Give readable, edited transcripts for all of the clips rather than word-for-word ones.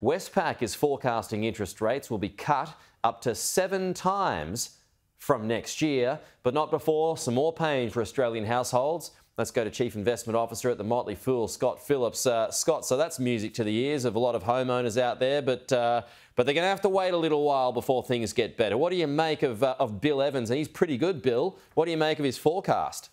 Westpac is forecasting interest rates will be cut up to 7 times from next year, but not before some more pain for Australian households. Let's go to Chief Investment Officer at the Motley, Phillips. Scott, so that's music to the ears of a lot of homeowners out there, but they're going to have to wait a little while before things get better. What do you make of Bill Evans? And he's pretty good, Bill. What do you make of his forecast?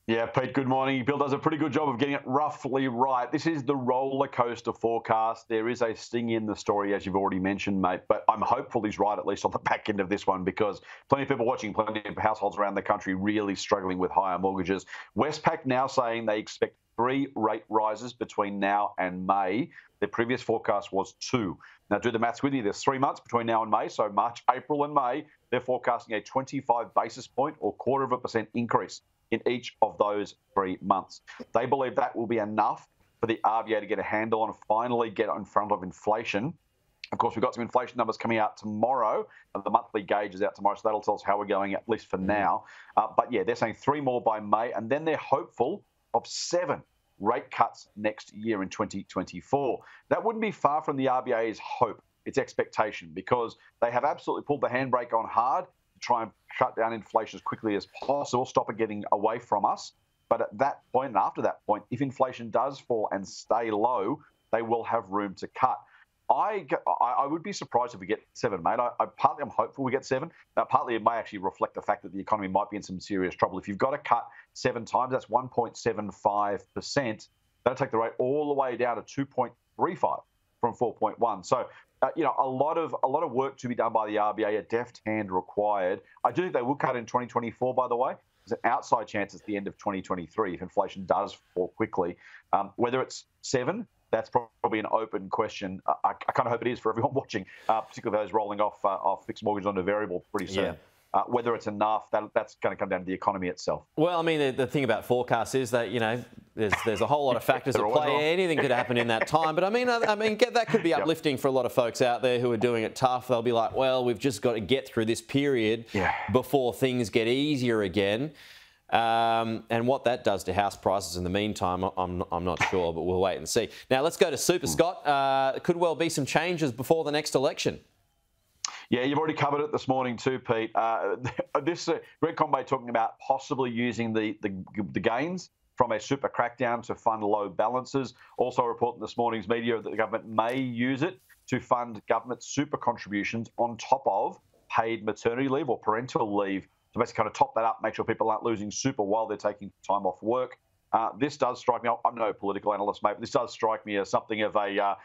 Yeah, Pete, good morning. Bill does a pretty good job of getting it roughly right. This is the roller coaster forecast. There is a sting in the story, as you've already mentioned, mate, but I'm hopeful he's right, at least on the back end of this one, because plenty of people watching, plenty of households around the country really struggling with higher mortgages. Westpac now saying they expect 3 rate rises between now and May. Their previous forecast was 2. Now, do the maths with you. There's 3 months between now and May, so March, April and May. They're forecasting a 25 basis point or 0.25% increase in each of those 3 months. They believe that will be enough for the RBA to get a handle on and finally get in front of inflation. Of course, we've got some inflation numbers coming out tomorrow. The monthly gauge is out tomorrow, so that'll tell us how we're going, at least for now. But yeah, they're saying 3 more by May, and then they're hopeful of 7 rate cuts next year in 2024. That wouldn't be far from the RBA's hope, its expectation, because they have absolutely pulled the handbrake on hard to try and shut down inflation as quickly as possible, stop it getting away from us. But at that point and after that point, if inflation does fall and stay low, they will have room to cut. I would be surprised if we get 7, mate. Partly I'm hopeful we get 7. Partly it may actually reflect the fact that the economy might be in some serious trouble. If you've got to cut 7 times, that's 1.75%. That'll take the rate all the way down to 2.35 from 4.1. So, a lot of work to be done by the RBA, a deft hand required. I do think they will cut in 2024, by the way. There's an outside chance it's the end of 2023 if inflation does fall quickly. Whether it's 7, that's probably an open question. I kind of hope it is for everyone watching, particularly those rolling off fixed mortgage onto variable pretty soon. Yeah. Whether it's enough, that's going to come down to the economy itself. Well, I mean, the thing about forecasts is that, there's a whole lot of factors at play. Anything could happen in that time. But I mean, that could be uplifting for a lot of folks out there who are doing it tough. They'll be like, well, we've just got to get through this period before things get easier again. And what that does to house prices in the meantime, I'm not sure, but we'll wait and see. Now, let's go to Super, Scott. There could well be some changes before the next election. Yeah, you've already covered it this morning too, Pete. Greg Conway talking about possibly using the gains from a super crackdown to fund low balances. Also reporting this morning's media that the government may use it to fund government super contributions on top of paid maternity leave or parental leave to basically kind of top that up, make sure people aren't losing super while they're taking time off work. This does strike me. I'm no political analyst, mate, but this does strike me as something of a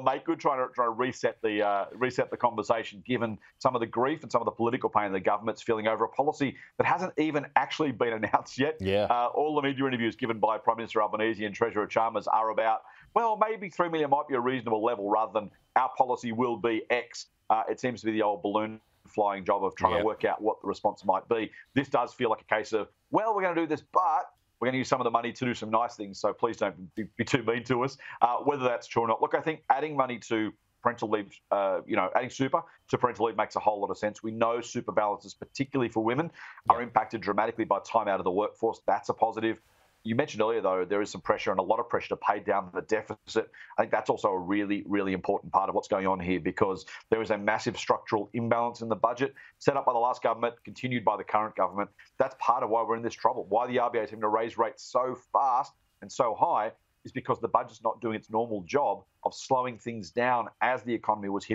make good, trying to reset the conversation, given some of the grief and some of the political pain the government's feeling over a policy that hasn't even actually been announced yet. Yeah. All the media interviews given by Prime Minister Albanese and Treasurer Chalmers are about, well, maybe 3 million might be a reasonable level, rather than our policy will be X. It seems to be the old balloon flying job of trying to work out what the response might be. This does feel like a case of, well, we're going to do this, but we're going to use some of the money to do some nice things, so please don't be too mean to us. Whether that's true or not, look, I think adding money to parental leave, adding super to parental leave makes a whole lot of sense. We know super balances, particularly for women, are impacted dramatically by time out of the workforce. That's a positive. You mentioned earlier, though, there is some pressure and a lot of pressure to pay down the deficit. I think that's also a really, really important part of what's going on here, because there is a massive structural imbalance in the budget set up by the last government, continued by the current government. That's part of why we're in this trouble. Why the RBA is having to raise rates so fast and so high is because the budget's not doing its normal job of slowing things down as the economy was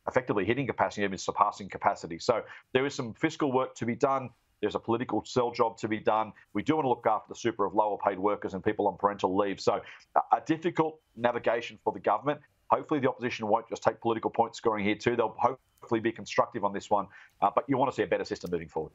effectively hitting capacity, even surpassing capacity. So there is some fiscal work to be done. There's a political sell job to be done. We do want to look after the super of lower paid workers and people on parental leave. So a difficult navigation for the government. Hopefully the opposition won't just take political point scoring here too. They'll hopefully be constructive on this one. But you want to see a better system moving forward.